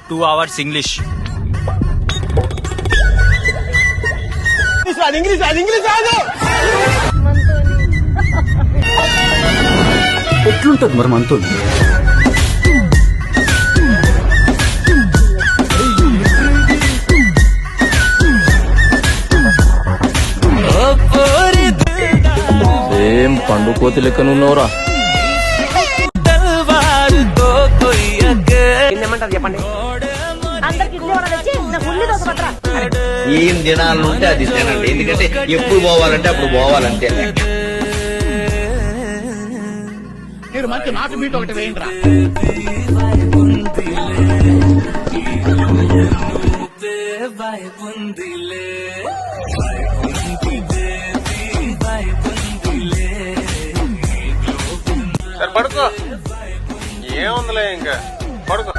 2 hours English. English రాదు. ఎట్లుంటది మరి మనతో? ఏం పండు కోతి లెక్కనున్నావురా? చెప్పండి. ఏం దినాలు ఉంటే అది తినండి, ఎందుకంటే ఎప్పుడు పోవాలంటే అప్పుడు పోవాలంటే. మీరు మంచి నాటు మీట్ ఒకటి వేయండిరా. పడుకో, ఏముందిలే ఇంకా పడుకో.